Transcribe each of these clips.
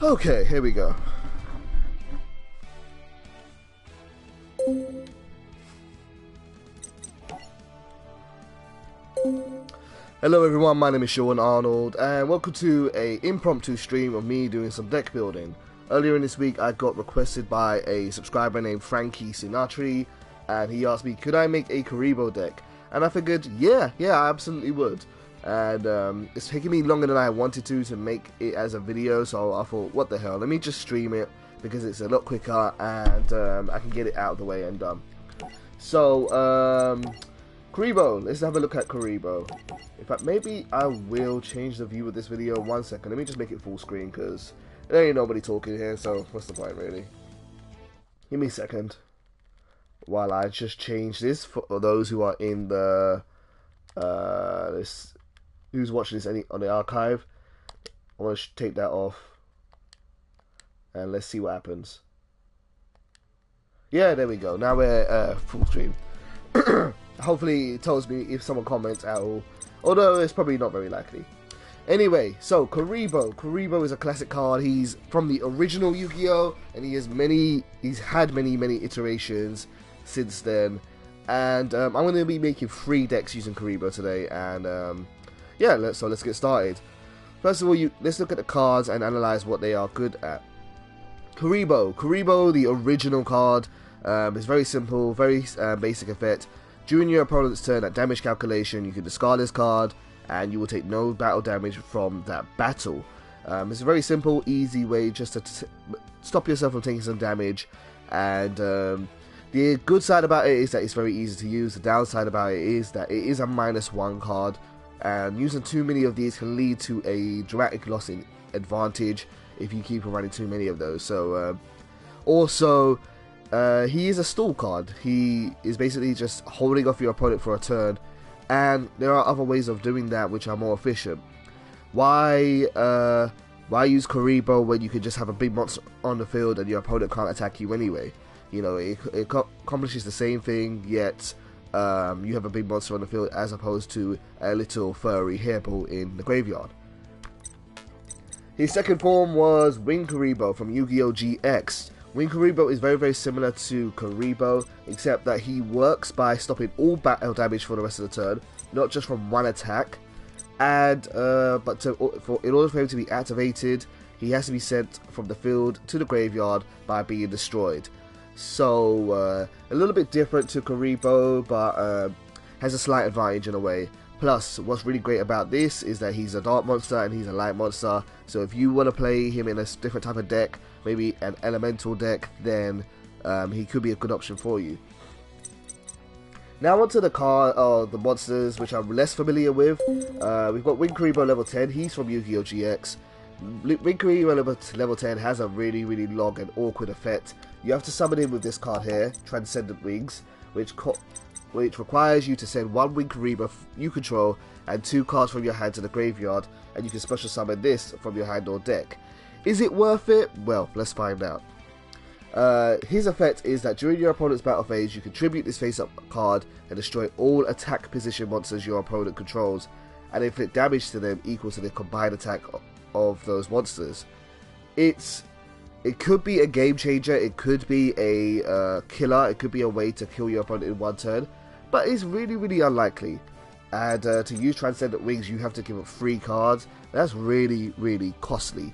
Okay, here we go. Hello everyone, my name is Sean Arnold and welcome to a impromptu stream of me doing some deck building. Earlier in this week I got requested by a subscriber named Frankee Sinatree, and he asked me could I make a Kuriboh deck, and I figured yeah I absolutely would. And it's taking me longer than I wanted to make it as a video, so I thought what the hell, let me just stream it because it's a lot quicker and I can get it out of the way and done. So Kuriboh, let's have a look at Kuriboh. In fact, maybe I will change the view of this video. 1 second, let me just make it full screen because there ain't nobody talking here, so what's the point really? Give me a second while I just change this for those who are in the who's watching this on the archive. I want to take that off and let's see what happens. Yeah, there we go. Now we're full stream. Hopefully it tells me if someone comments at all, although it's probably not very likely. Anyway, so Kuriboh. Kuriboh is a classic card. He's from the original Yu-Gi-Oh, and he's had many iterations since then. And I'm going to be making 3 decks using Kuriboh today, and yeah, let's get started. First of all, let's look at the cards and analyze what they are good at. Kuriboh, the original card, is very simple, very basic effect. During your opponent's turn at damage calculation, you can discard this card, and you will take no battle damage from that battle. It's a very simple, easy way just to stop yourself from taking some damage, and the good side about it is that it's very easy to use. The downside about it is that it is a -1 card, and using too many of these can lead to a dramatic loss in advantage if you keep on running too many of those. So also he is a stall card. He is basically just holding off your opponent for a turn, and there are other ways of doing that which are more efficient. Why use Kuriboh when you can just have a big monster on the field and your opponent can't attack you anyway? You know, it accomplishes the same thing, yet you have a big monster on the field as opposed to a little furry hairball in the graveyard. His second form was Wing Kuriboh from Yu-Gi-Oh! GX. Wing Kuriboh is very similar to Kuriboh, except that he works by stopping all battle damage for the rest of the turn, not just from one attack. And in order for him to be activated, he has to be sent from the field to the graveyard by being destroyed. So a little bit different to Kuriboh, but has a slight advantage in a way. Plus, what's really great about this is that he's a dark monster and he's a light monster, so if you want to play him in a different type of deck, maybe an elemental deck, then he could be a good option for you. Now onto the monsters which I'm less familiar with. We've got Wing Kuriboh level 10, he's from Yu-Gi-Oh! GX. Wing Kuriboh level 10 has a really long and awkward effect. You have to summon him with this card here, Transcendent Wings, which requires you to send 1 Wing Kuriboh you control and 2 cards from your hand to the graveyard, and you can special summon this from your hand or deck. Is it worth it? Well, let's find out. His effect is that during your opponent's battle phase, you contribute this face-up card and destroy all attack position monsters your opponent controls, and inflict damage to them equal to the combined attack of those monsters. It could be a game changer, it could be a killer, it could be a way to kill your opponent in 1 turn, but it's really unlikely. And to use Transcendent Wings, you have to give up 3 cards. That's really costly.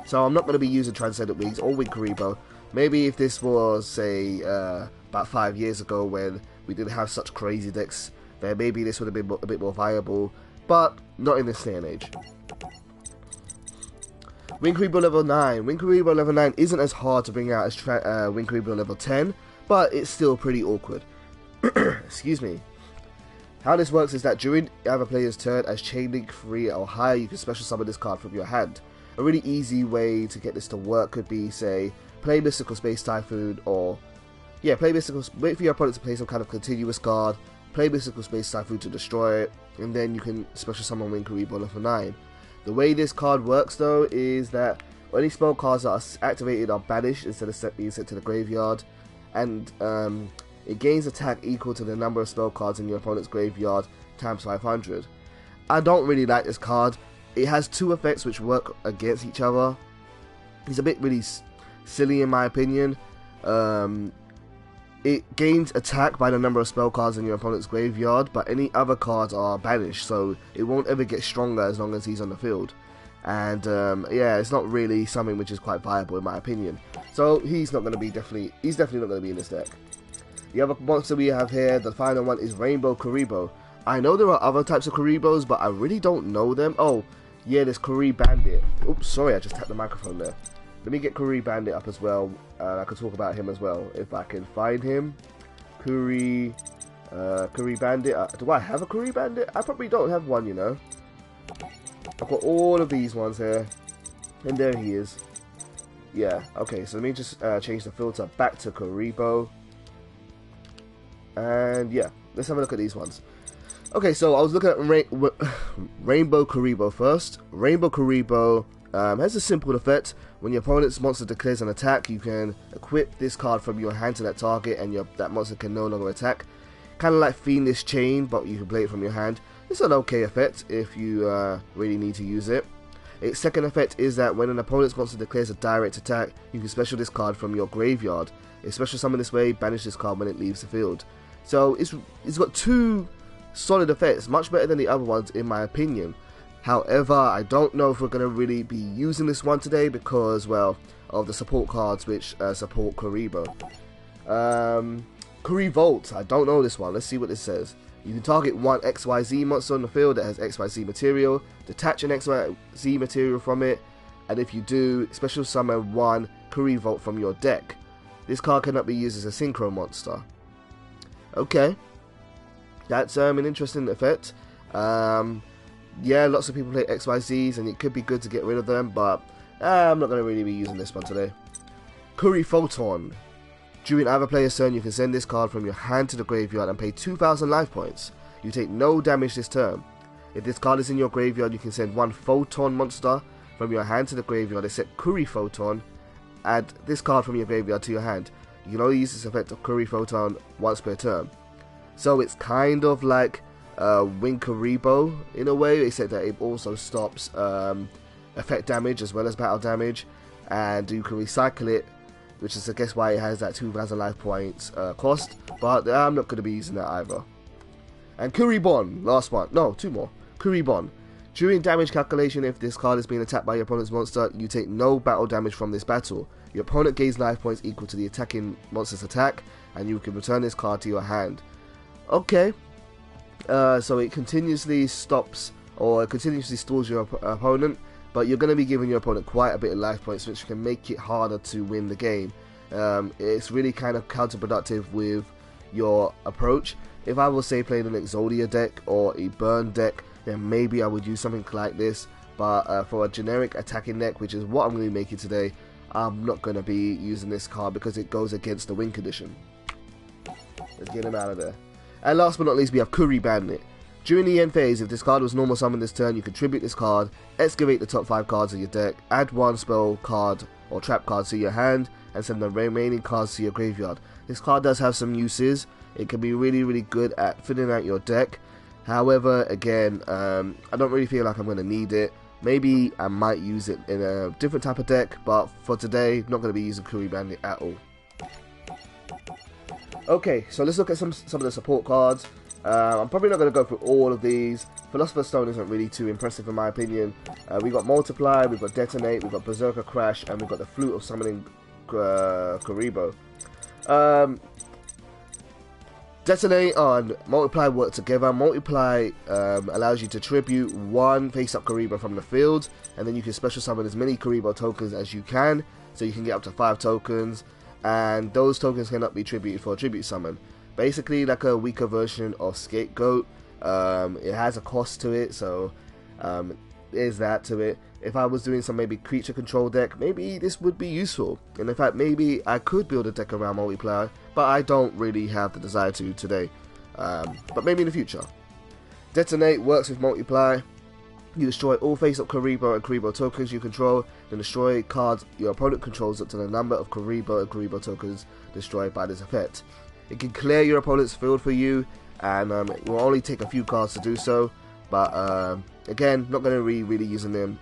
So I'm not going to be using Transcendent Wings or Wing Kuriboh. Maybe if this was, say, about 5 years ago when we didn't have such crazy decks, then maybe this would have been a bit more viable, but not in this day and age. Wing Kuriboh level 9. Wing Kuriboh level 9 isn't as hard to bring out as Wing Kuriboh level 10, but it's still pretty awkward. Excuse me. How this works is that during the other player's turn, as Chain Link 3 or higher, you can special summon this card from your hand. A really easy way to get this to work could be, say, play Mystical Space Typhoon, or wait for your opponent to play some kind of continuous card, play Mystical Space Typhoon to destroy it, and then you can special summon Wing Kuriboh level 9. The way this card works though is that any spell cards that are activated are banished instead of being sent to the graveyard, and it gains attack equal to the number of spell cards in your opponent's graveyard times 500. I don't really like this card. It has 2 effects which work against each other. He's a bit really silly in my opinion. It gains attack by the number of spell cards in your opponent's graveyard, but any other cards are banished, so it won't ever get stronger as long as he's on the field. And yeah, it's not really something which is quite viable in my opinion. So he's definitely not going to be in this deck. The other monster we have here, the final one, is Rainbow Kuriboh. I know there are other types of Kuribohs, but I really don't know them. Oh, yeah, there's Kuriboh Bandit. Oops, sorry, I just tapped the microphone there. Let me get Kuriboh Bandit up as well. I could talk about him as well if I can find him. Kuriboh Bandit. Do I have a Kuriboh Bandit? I probably don't have one, you know. I've got all of these ones here, and there he is. Yeah. Okay. So let me just change the filter back to Kuriboh, and yeah, let's have a look at these ones. Okay, so I was looking at Rainbow Kuriboh first. Rainbow Kuriboh has a simple effect. When your opponent's monster declares an attack, you can equip this card from your hand to that target, and that monster can no longer attack. Kind of like Fiendish Chain, but you can play it from your hand. It's an okay effect if you really need to use it. Its second effect is that when an opponent's monster declares a direct attack, you can special this card from your graveyard. It's special summon this way, banish this card when it leaves the field. So it's got two solid effects, much better than the other ones in my opinion. However, I don't know if we're going to really be using this one today because, well, of the support cards which support Kuriboh. Kuriboh, I don't know this one. Let's see what this says. You can target one XYZ monster on the field that has XYZ material, detach an XYZ material from it, and if you do, special summon one Kuriboh from your deck. This card cannot be used as a synchro monster. Okay, that's an interesting effect. Yeah, lots of people play XYZs and it could be good to get rid of them, but I'm not going to really be using this one today. Kuriboh. During either player's turn, you can send this card from your hand to the graveyard and pay 2,000 life points. You take no damage this turn. If this card is in your graveyard, you can send one Photon monster from your hand to the graveyard except Kuriboh. Add this card from your graveyard to your hand. You can only use this effect of Kuriboh once per turn. So it's kind of like Wing Kuriboh in a way, except that it also stops effect damage as well as battle damage, and you can recycle it, which is I guess why it has that 2,000 life points cost, but I'm not going to be using that either. And Kuriboh, last one, no, two more. Kuriboh. During damage calculation, if this card is being attacked by your opponent's monster, you take no battle damage from this battle. Your opponent gains life points equal to the attacking monster's attack, and you can return this card to your hand. Okay. So it continuously stops or it continuously stalls your opponent, but you're going to be giving your opponent quite a bit of life points, which can make it harder to win the game. It's really kind of counterproductive with your approach. If I was, say, playing an Exodia deck or a burn deck, then maybe I would use something like this, but for a generic attacking deck, which is what I'm going to be making today, I'm not going to be using this card because it goes against the win condition. Let's get him out of there. And last but not least, we have Kuriboh Bandit. During the end phase, if this card was normal summoned this turn, you can tribute this card, excavate the top 5 cards of your deck, add one spell card or trap card to your hand, and send the remaining cards to your graveyard. This card does have some uses. It can be really, really good at filling out your deck. However, again, I don't really feel like I'm going to need it. Maybe I might use it in a different type of deck, but for today, not going to be using Kuriboh Bandit at all. Okay, so let's look at some of the support cards. I'm probably not going to go through all of these. Philosopher's Stone isn't really too impressive in my opinion. We've got Multiply, we've got Detonate, we've got Berserker Crash, and we've got the Flute of Summoning Kuriboh. Detonate and Multiply work together. Multiply allows you to tribute one face-up Kuriboh from the field, and then you can special summon as many Kuriboh tokens as you can, so you can get up to 5 tokens, and those tokens cannot be tributed for a tribute summon. Basically like a weaker version of Scapegoat. It has a cost to it, so there's that to it. If I was doing some maybe creature control deck, maybe this would be useful. And in fact, maybe I could build a deck around Multiply, but I don't really have the desire to today. But maybe in the future. Detonate works with Multiply. You destroy all face-up Kuriboh and Kuriboh tokens you control, then destroy cards your opponent controls up to the number of Kuriboh and Kuriboh tokens destroyed by this effect. It can clear your opponent's field for you, and it will only take a few cards to do so, but again, not going to be really using them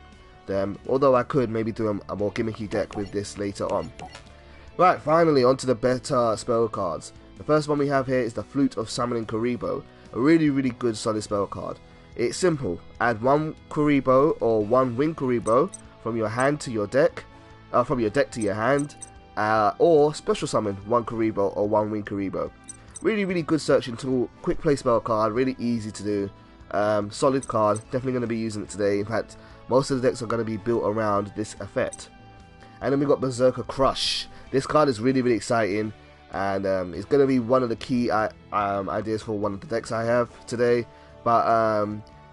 them, although I could maybe do a more gimmicky deck with this later on. Right, finally onto the better spell cards. The first one we have here is the Flute of Summoning Kuriboh, a really good solid spell card. It's simple, add one Kuriboh or one winged Kuriboh from your hand to your deck, from your deck to your hand, or special summon one Kuriboh or one winged Kuriboh. Really good searching tool, quick play spell card, really easy to do, solid card, definitely going to be using it today. In fact, most of the decks are going to be built around this effect. And then we've got Berserker Crush. This card is really exciting, and it's going to be one of the key ideas for one of the decks I have today. But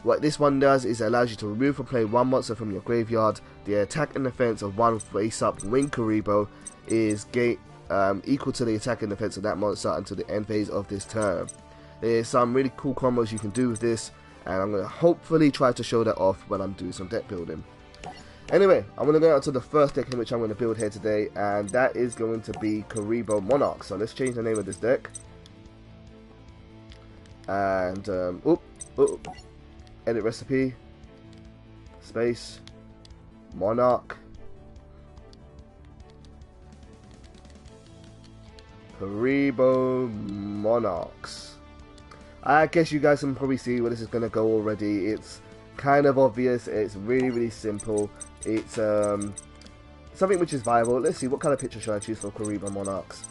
what this one does is it allows you to remove from play one monster from your graveyard. The attack and defense of one face-up winged Kuriboh is equal to the attack and defense of that monster until the end phase of this turn. There's some really cool combos you can do with this, and I'm going to hopefully try to show that off when I'm doing some deck building. Anyway, I'm going to go out to the first deck in which I'm going to build here today, and that is going to be Kuriboh Monarch. So let's change the name of this deck. And, edit recipe, space, Monarch, Kuriboh Monarchs. I guess you guys can probably see where this is going to go already. It's kind of obvious, it's really simple. It's something which is viable. Let's see, what kind of picture should I choose for Kuriboh Monarchs?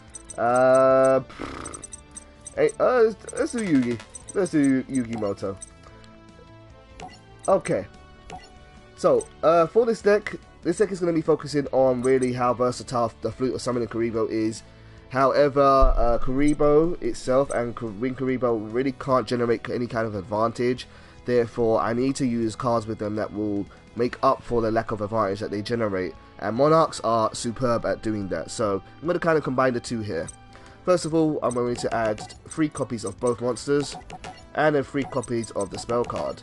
Let's do Yugi. Let's do Yugioh. Okay. So, for this deck is going to be focusing on really how versatile the Flute of Summoning Kuriboh is. However, Kuriboh itself and winged Kuriboh really can't generate any kind of advantage. Therefore, I need to use cards with them that will make up for the lack of advantage that they generate. And Monarchs are superb at doing that. So, I'm going to kind of combine the two here. First of all, I'm going to add 3 copies of both monsters, and then 3 copies of the spell card.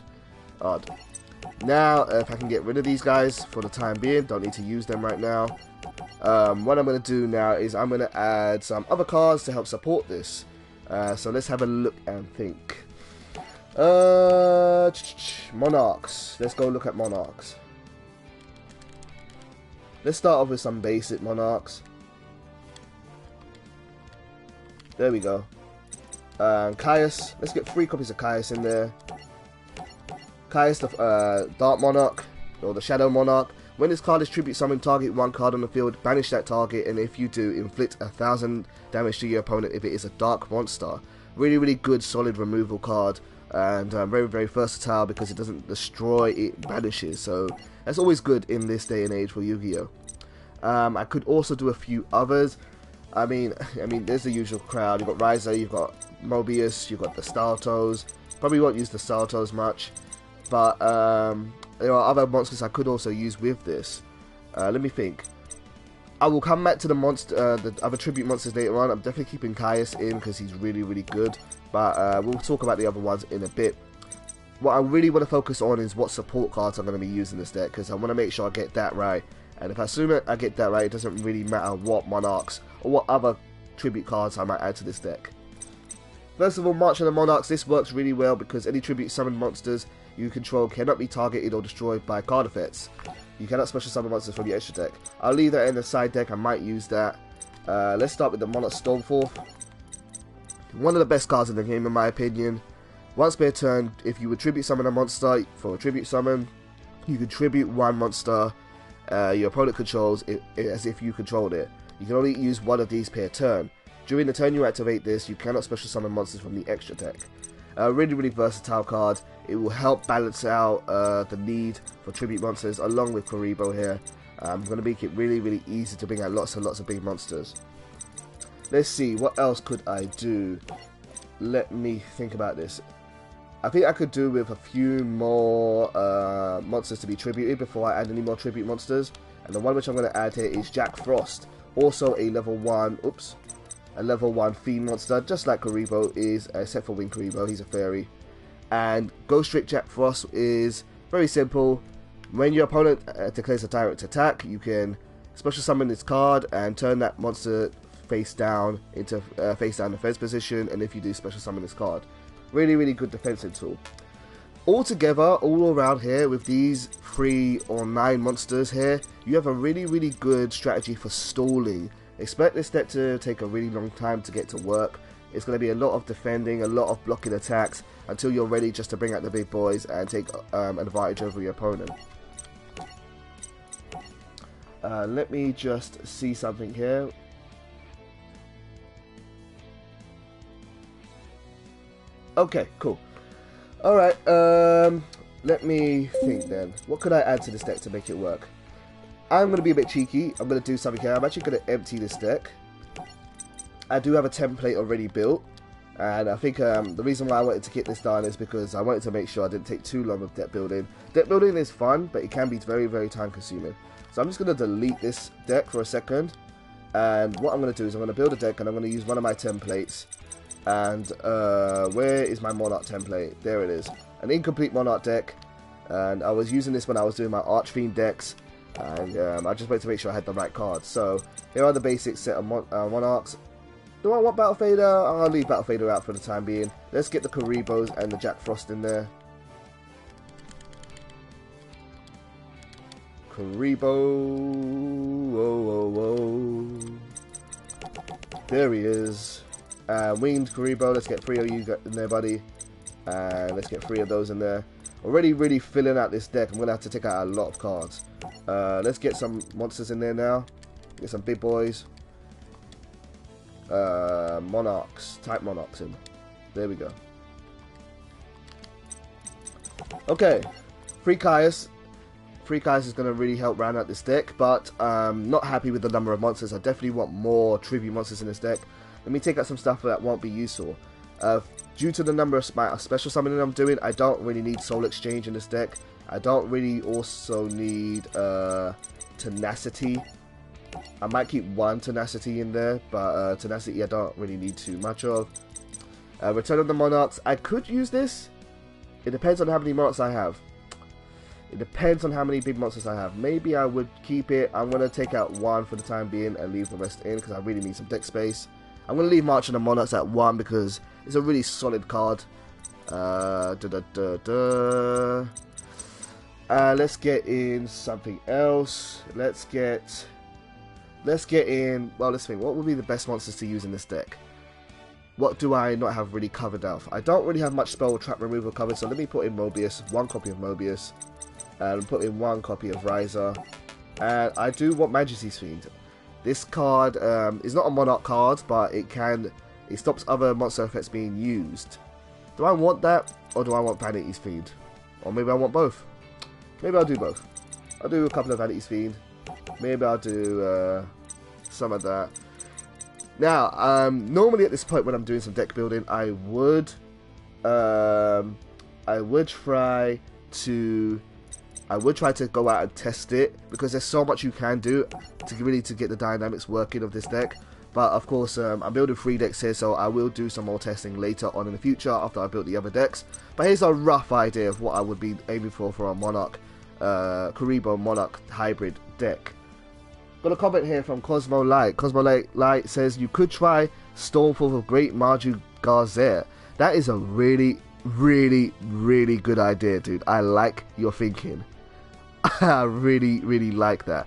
Now, if I can get rid of these guys for the time being, don't need to use them right now. What I'm going to do now is I'm going to add some other cards to help support this. So let's have a look and think. Monarchs. Let's go look at Monarchs. Let's start off with some basic Monarchs. There we go. Caius. Let's get 3 copies of Caius in there. Caius, the Dark Monarch, or the Shadow Monarch. When this card is tribute summoned, target one card on the field, banish that target, and if you do, inflict 1000 damage to your opponent if it is a dark monster. Really good solid removal card, and very versatile because it doesn't destroy, it banishes. So that's always good in this day and age for Yu-Gi-Oh! I could also do a few others. I mean, there's the usual crowd. You've got Riser, you've got Mobius, you've got the Startos. Probably won't use the Startos much, but there are other monsters I could also use with this. Let me think. I will come back to the other tribute monsters later on. I'm definitely keeping Caius in because he's really good. But we'll talk about the other ones in a bit. What I really want to focus on is what support cards I'm going to be using this deck, because I want to make sure I get that right. And if I assume I get that right, it doesn't really matter what Monarchs or what other tribute cards I might add to this deck. First of all, March of the Monarchs. This works really well because any tribute summoned monsters you control cannot be targeted or destroyed by card effects. You cannot special summon monsters from your extra deck. I'll leave that in the side deck, I might use that. Let's start with the Monarch Stormforth. One of the best cards in the game in my opinion. Once per turn, if you would tribute summon a monster for a tribute summon, you can tribute one monster your opponent controls as if you controlled it. You can only use one of these per turn. During the turn you activate this, you cannot special summon monsters from the extra deck. Really versatile card. It will help balance out the need for tribute monsters along with Kuriboh here. I'm going to make it really easy to bring out lots and lots of big monsters. Let's see, what else could I do? Let me think about this. I think I could do with a few more monsters to be tributed before I add any more tribute monsters. And the one which I'm going to add here is Jack Frost. Also a level 1, a level 1 fiend monster, just like Kuriboh is, except for winged Kuriboh, he's a fairy. And Ghost Trick Jack Frost is very simple. When your opponent declares a direct attack, you can special summon this card and turn that monster face down into face down defense position, and if you do, special summon this card. Really good defensive tool. Altogether, all around here, with these 3 or 9 monsters here, you have a really good strategy for stalling. Expect this deck to take a really long time to get to work. It's going to be a lot of defending, a lot of blocking attacks, until you're ready just to bring out the big boys and take advantage over your opponent. Let me just see something here. Okay, cool. Alright, let me think then. What could I add to this deck to make it work? I'm going to be a bit cheeky. I'm going to do something here. I'm actually going to empty this deck. I do have a template already built. And I think the reason why I wanted to get this done is because I wanted to make sure I didn't take too long with deck building. Deck building is fun, but it can be very time consuming. So I'm just going to delete this deck for a second. And what I'm going to do is I'm going to build a deck and I'm going to use one of my templates. And where is my Monarch template? There it is. An incomplete Monarch deck. And I was using this when I was doing my Archfiend decks. And I just wanted to make sure I had the right cards. So here are the basic set of Monarchs. Do I want Battle Fader? I'll leave Battle Fader out for the time being. Let's get the Kuribohs and the Jack Frost in there. Kuriboh. Whoa. There he is. Winged Kuriboh. Let's get 3 of you in there, buddy. And let's get 3 of those in there. Already really filling out this deck. I'm going to have to take out a lot of cards. Let's get some monsters in there now. Get some big boys. Monarchs. Type Monarchs in. There we go. Okay. Free Caius. Free Caius is going to really help round out this deck. But not happy with the number of monsters. I definitely want more tribute monsters in this deck. Let me take out some stuff that won't be useful. Due to the number of special summoning I'm doing, I don't really need Soul Exchange in this deck. I don't really also need Tenacity. I might keep 1 Tenacity in there, but Tenacity I don't really need too much of. Return of the Monarchs. I could use this. It depends on how many Monarchs I have. It depends on how many big monsters I have. Maybe I would keep it. I'm going to take out 1 for the time being and leave the rest in because I really need some deck space. I'm going to leave March on the Monarchs at 1 because it's a really solid card. Let's get in something else. Let's get in, well, let's think, what would be the best monsters to use in this deck? What do I not have really covered off? I don't really have much spell trap removal covered, so let me put in Mobius, 1 copy of Mobius, and put in 1 copy of Riser. And I do want Majesty's Fiend. This card is not a Monarch card, but it stops other monster effects being used. Do I want that, or do I want Vanity's Fiend? Or maybe I want both. Maybe I'll do both. I'll do a couple of Vanity's Fiend. Maybe I'll do some of that. Now, normally at this point when I'm doing some deck building, I would try to go out and test it because there's so much you can do to get the dynamics working of this deck. But of course, I'm building 3 decks here, so I will do some more testing later on in the future after I build the other decks. But here's a rough idea of what I would be aiming for a Monarch, Kuriboh Monarch hybrid deck. Got a comment here from Cosmo Light. Cosmo Light says you could try Stormforth of Great Marju Garzer. That is a really good idea, dude. I like your thinking. I really like that.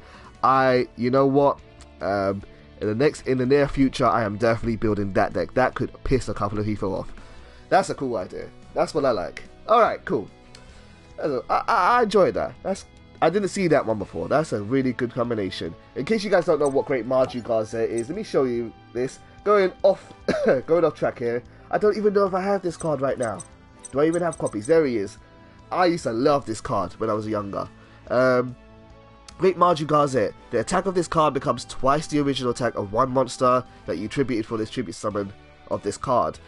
You know what? In the near future, I am definitely building that deck. That could piss a couple of people off. That's a cool idea. That's what I like. All right, cool. I enjoyed that. I didn't see that one before. That's a really good combination. In case you guys don't know what Great Marju Garzer is, let me show you this. Going off track here. I don't even know if I have this card right now. Do I even have copies? There he is. I used to love this card when I was younger. Great Marju Garzer. The attack of this card becomes twice the original attack of 1 monster that you tributed for this tribute summon of this card.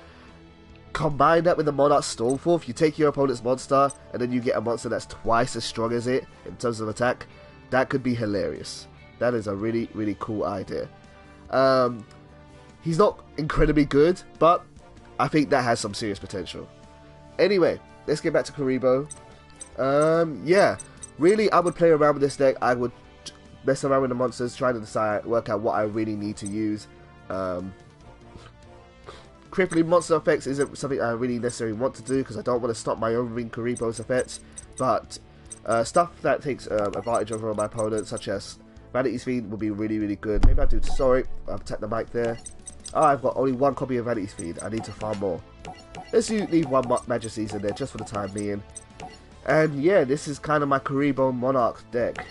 Combine that with the Monarch Stormforth, you take your opponent's monster, and then you get a monster that's twice as strong as it in terms of attack. That could be hilarious. That is a really cool idea. He's not incredibly good, but I think that has some serious potential. Anyway, let's get back to Kuriboh. Yeah, really, I would play around with this deck. I would mess around with the monsters, try to work out what I really need to use. crippling monster effects isn't something I really necessarily want to do because I don't want to stop my own ring Kuriboh's effects, but stuff that takes advantage over my opponent, such as Vanity's Fiend, will be really, really good. Maybe I do. Sorry, I've tapped the mic there. Oh, I've got only one copy of Vanity's Fiend. I need to farm more. Let's leave one Majesty's in there just for the time being. And yeah, this is kind of my Kuriboh Monarch deck.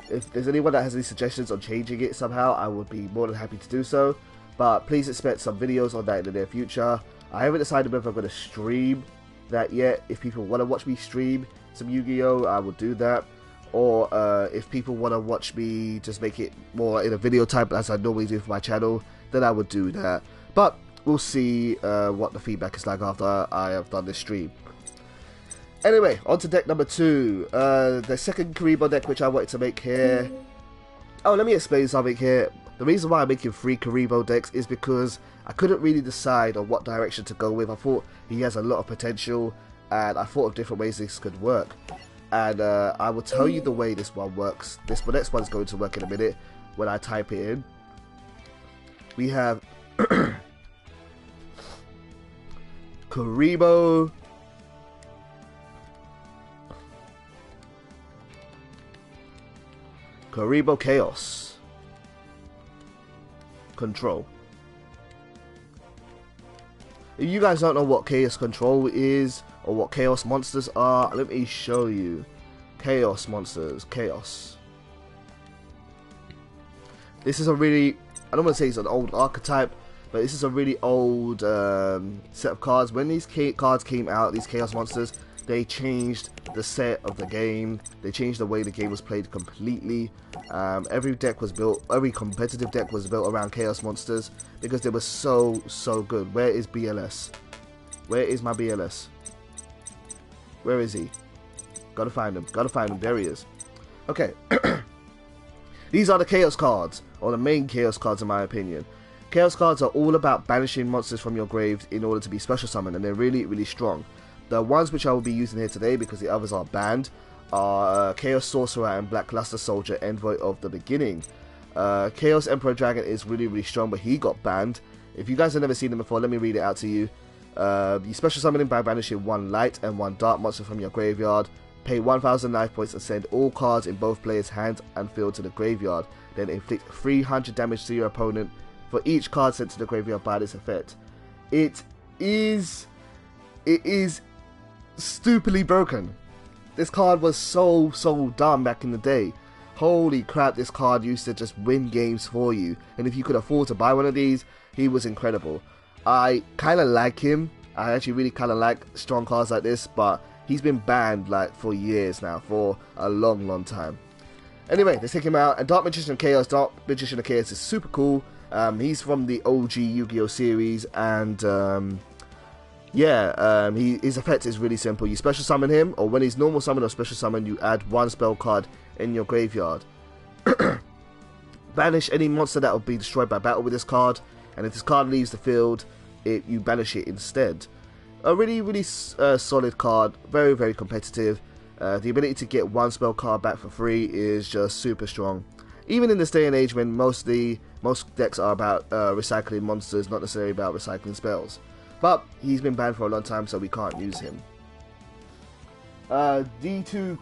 If there's anyone that has any suggestions on changing it somehow, I would be more than happy to do so. But please expect some videos on that in the near future. I haven't decided whether I'm going to stream that yet. If people want to watch me stream some Yu-Gi-Oh, I will do that. Or if people want to watch me just make it more in a video type as I normally do for my channel, then I would do that. But we'll see what the feedback is like after I have done this stream. Anyway, on to deck number 2. The second Kuriboh deck which I wanted to make here. Oh, let me explain something here. The reason why I'm making 3 Kuriboh decks is because I couldn't really decide on what direction to go with. I thought he has a lot of potential, and I thought of different ways this could work. And I will tell you the way this one works. The next one is going to work in a minute when I type it in. We have Kuriboh, Kuriboh Chaos, Control. If you guys don't know what Chaos Control is or what Chaos Monsters are, let me show you. Chaos Monsters, Chaos. This is a really, I don't want to say it's an old archetype, but this is a really old set of cards. When these cards came out, these Chaos Monsters, they changed the set of the game. They changed the way the game was played completely. Every deck was built, every competitive deck was built around Chaos Monsters because they were so good. Where is BLS? Where is my BLS? Where is he? Gotta find him. Gotta find him. There he is. Okay. These are the Chaos cards, or the main Chaos cards in my opinion. Chaos cards are all about banishing monsters from your graves in order to be special summoned, and they're really strong. The ones which I will be using here today, because the others are banned, are Chaos Sorcerer and Black Luster Soldier, Envoy of the Beginning. Chaos Emperor Dragon is really strong, but he got banned. If you guys have never seen him before, let me read it out to you. You special summon him by banishing 1 light and 1 dark monster from your graveyard. Pay 1000 life points and send all cards in both players' hands and field to the graveyard. Then inflict 300 damage to your opponent for each card sent to the graveyard by this effect. It is stupidly broken. This card was so dumb back in the day. Holy crap, this card used to just win games for you. And if you could afford to buy one of these, he was incredible. I kind of like him. I actually really kind of like strong cards like this, but he's been banned like for years now, for a long time. Anyway, let's take him out. And Dark Magician of Chaos. Dark Magician of Chaos is super cool. He's from the OG Yu-Gi-Oh series, and his effect is really simple. You special summon him, or when he's normal summon or special summon, you add 1 spell card in your graveyard. Banish any monster that will be destroyed by battle with this card, and if this card leaves the field, you banish it instead. A really solid card, very competitive. The ability to get 1 spell card back for free is just super strong. Even in this day and age when most decks are about recycling monsters, not necessarily about recycling spells. But he's been banned for a long time, so we can't use him. D2, am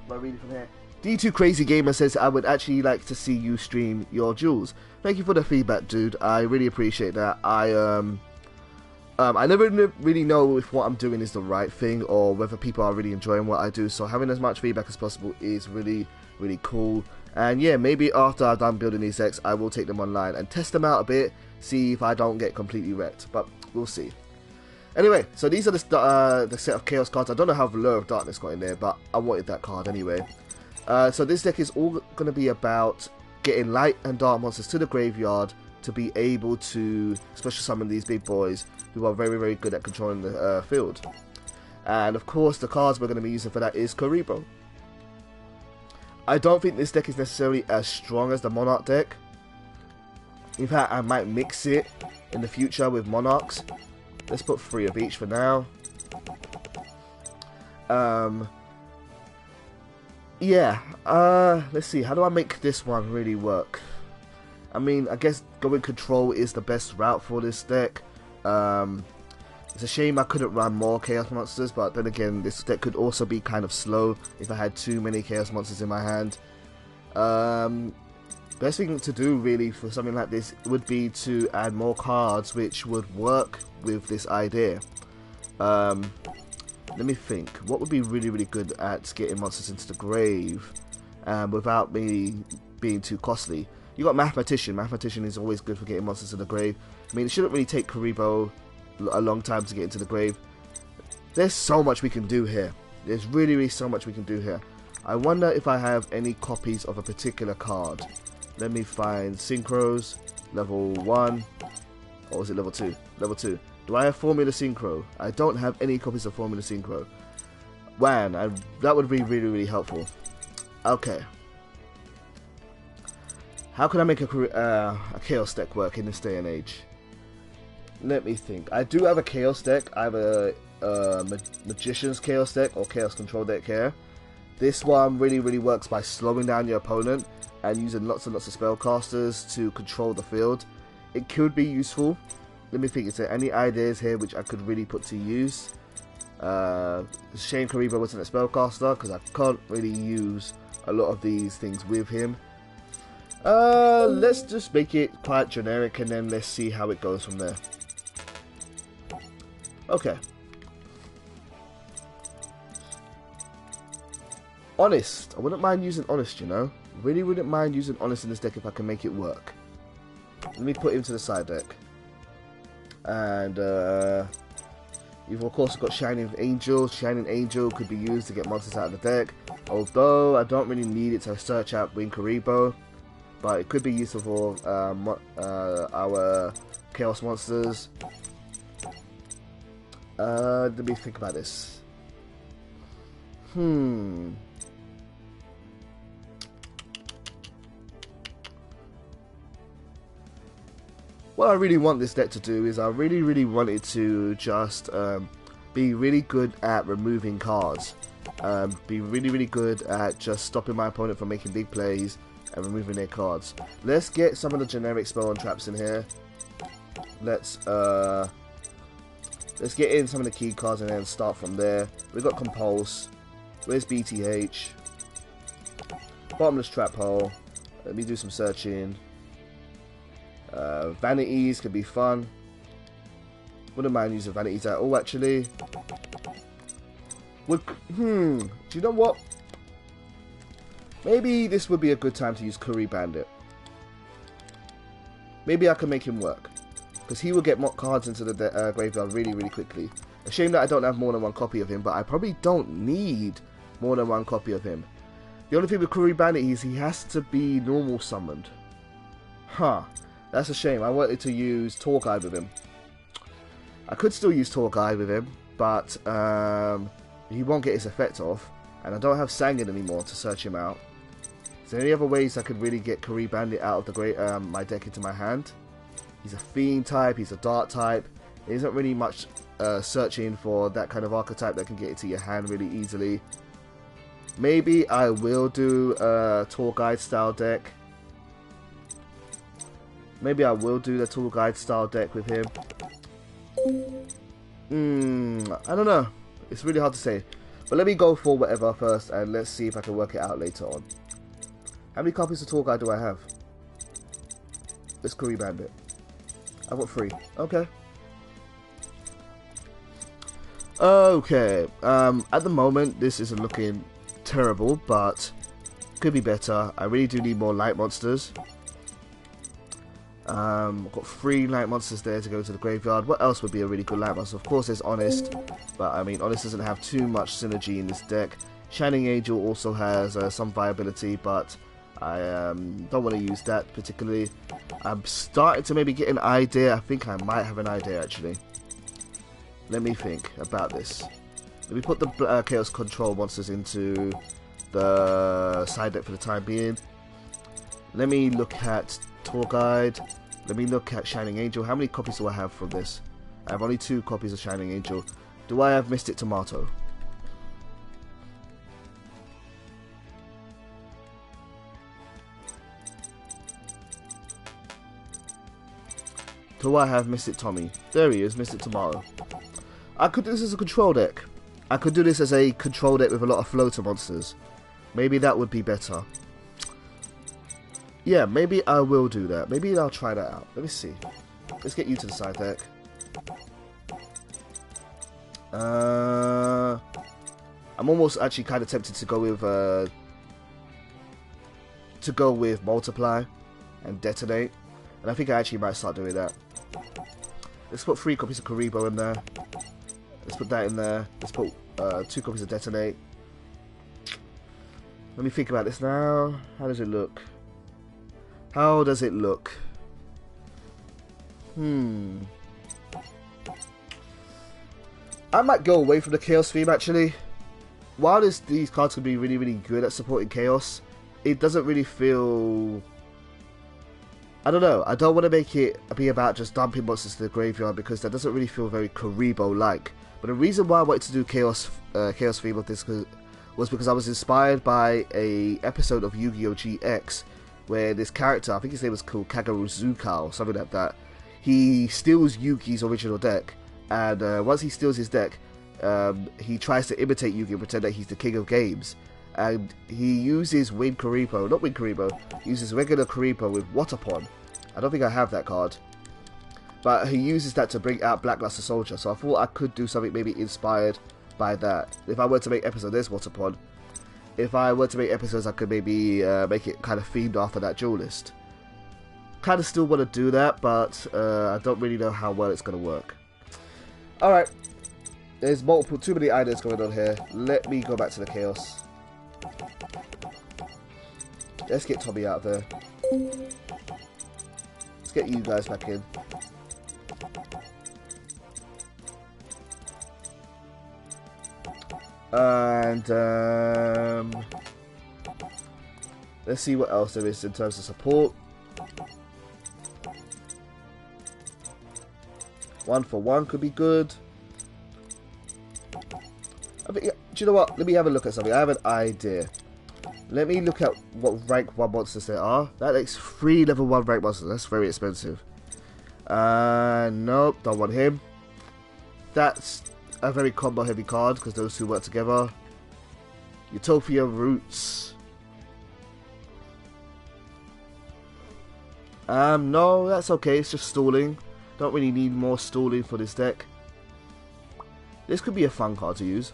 I reading from here? D2 Crazy Gamer says, I would actually like to see you stream your duels. Thank you for the feedback, dude. I really appreciate that. I never really know if what I'm doing is the right thing or whether people are really enjoying what I do. So having as much feedback as possible is really cool. And yeah, maybe after I've done building these decks, I will take them online and test them out a bit, see if I don't get completely wrecked. But we'll see. Anyway, so these are the set of Chaos cards. I don't know how Velour of Darkness got in there, but I wanted that card anyway. So this deck is all going to be about getting light and dark monsters to the graveyard to be able to special summon these big boys who are very good at controlling the field. And of course, the cards we're going to be using for that is Kuriboh. I don't think this deck is necessarily as strong as the Monarch deck. In fact, I might mix it in the future with Monarchs. Let's put 3 of each for now. Let's see, how do I make this one really work? I mean, I guess going control is the best route for this deck. It's a shame I couldn't run more Chaos Monsters, but then again, this deck could also be kind of slow if I had too many Chaos Monsters in my hand. Best thing to do really for something like this would be to add more cards which would work with this idea. Let me think. What would be really good at getting monsters into the grave without me being too costly? You got Mathematician. Mathematician is always good for getting monsters to the grave. I mean, it shouldn't really take Kuriboh a long time to get into the grave. There's so much we can do here. There's really so much we can do here. I wonder if I have any copies of a particular card. Let me find Synchros, level 1, or was it level 2? Level 2. Do I have Formula Synchro? I don't have any copies of Formula Synchro. Man, that would be really helpful. Okay. How can I make a Chaos deck work in this day and age? Let me think. I do have a Chaos deck. I have a Magician's Chaos deck or Chaos Control deck here. This one really works by slowing down your opponent and using lots and lots of spellcasters to control the field. It could be useful. Let me think, is there any ideas here which I could really put to use? Shame Kuriboh wasn't a spellcaster because I can't really use a lot of these things with him. Let's just make it quite generic and then let's see how it goes from there. Okay. Honest. I wouldn't mind using Honest, you know. Really wouldn't mind using Honest in this deck if I can make it work. Let me put him to the side deck. And you've of course got Shining Angel. Shining Angel could be used to get monsters out of the deck. Although I don't really need it to search out Wing Kuriboh. But it could be useful for our Chaos Monsters. Let me think about this. What I really want this deck to do is I really want it to just be really good at removing cards. Be really good at just stopping my opponent from making big plays and removing their cards. Let's get some of the generic spell and traps in here. Let's get in some of the key cards and then start from there. We've got Compulse. Where's BTH? Bottomless Trap Hole. Let me do some searching. Vanities could be fun. Wouldn't mind using Vanities at all, actually. Do you know what? Maybe this would be a good time to use Curry Bandit. Maybe I can make him work. Because he will get more cards into the graveyard really quickly. A shame that I don't have more than one copy of him, but I probably don't need more than one copy of him. The only thing with Curry Bandit is he has to be normal summoned. That's a shame. I wanted to use Torguide with him. I could still use Torguide with him, but he won't get his effect off. And I don't have Sangan anymore to search him out. Is there any other ways I could really get Curry Bandit out of the my deck into my hand? He's a Fiend type, he's a Dark type. There isn't really much searching for that kind of archetype that can get into your hand really easily. Maybe I will do a Tour Guide style deck. Maybe I will do the Tour Guide style deck with him. I don't know. It's really hard to say. But let me go for whatever first and let's see if I can work it out later on. How many copies of Tour Guide do I have? Let's Curry Bandit. I've got 3. Okay. Okay. At the moment, this isn't looking terrible, but could be better. I really do need more light monsters. I've got 3 light monsters there to go to the graveyard. What else would be a really good light monster? Of course, there's Honest, but I mean, Honest doesn't have too much synergy in this deck. Shining Angel also has some viability, but I don't want to use that particularly. I'm starting to maybe get an idea. I think I might have an idea actually. Let me think about this. Let me put the Chaos Control monsters into the side deck for the time being. Let me look at Tour Guide. Let me look at Shining Angel. How many copies do I have from this? I have only 2 copies of Shining Angel. Do I have Mystic Tomato? Do I have Mystic Tommy? There he is, Mystic Tomato. I could do this as a control deck. I could do this as a control deck with a lot of floater monsters. Maybe that would be better. Yeah, maybe I will do that. Maybe I'll try that out. Let me see. Let's get you to the side deck. I'm almost actually kind of tempted to go with Multiply and Detonate. And I think I actually might start doing that. Let's put 3 copies of Kuriboh in there. Let's put that in there. Let's put 2 copies of Detonate. Let me think about this now. How does it look? How does it look? I might go away from the Chaos theme actually. While these cards can be really, really good at supporting Chaos, it doesn't really feel... I don't know. I don't want to make it be about just dumping monsters to the graveyard because that doesn't really feel very Kuriboh-like. But the reason why I wanted to do Chaos theme of this was because I was inspired by a episode of Yu-Gi-Oh! GX where this character, I think his name was called Kagaruzuka or something like that, he steals Yugi's original deck, and once he steals his deck, he tries to imitate Yugi and pretend that he's the king of games, and he uses Winged Kuriboh, not Winged Kuriboh, he uses regular Kuriboh with Waterpon. I don't think I have that card, but he uses that to bring out Blackluster Soldier, so I thought I could do something maybe inspired by that. If I were to make episodes, there's Waterpon. If I were to make episodes, I could maybe make it kind of themed after that Duelist. Kind of still want to do that, but I don't really know how well it's going to work. Alright, there's too many ideas going on here. Let me go back to the Chaos. Let's get Tommy out of there. Let's get you guys back in. And let's see what else there is in terms of support. 1-for-1 could be good. I mean, do you know what? Let me have a look at something. I have an idea. Let me look at what rank 1 monsters there are. That makes 3 level 1 rank monsters. That's very expensive. Nope, don't want him. That's a very combo heavy card because those two work together. Utopia Roots. No, that's okay. It's just stalling. Don't really need more stalling for this deck. This could be a fun card to use.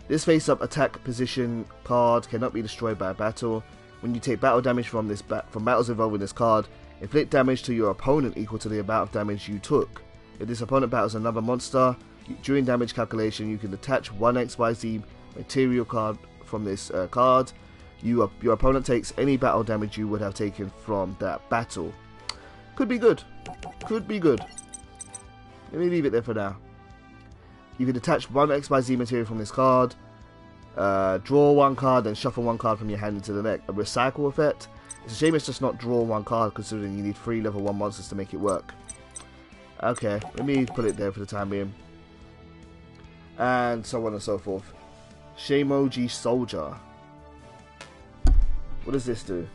This face-up attack position card cannot be destroyed by a battle. When you take battle damage from battles involving this card, inflict damage to your opponent equal to the amount of damage you took. If this opponent battles another monster, during damage calculation, you can attach one XYZ material card from this card. Your opponent takes any battle damage you would have taken from that battle. Could be good. Could be good. Let me leave it there for now. You can attach one XYZ material from this card, draw 1 card, then shuffle 1 card from your hand into the deck. A recycle effect. It's a shame it's just not draw 1 card, considering you need 3 level 1 monsters to make it work. Okay, let me put it there for the time being. And so on and so forth. Shamoji Soldier. What does this do?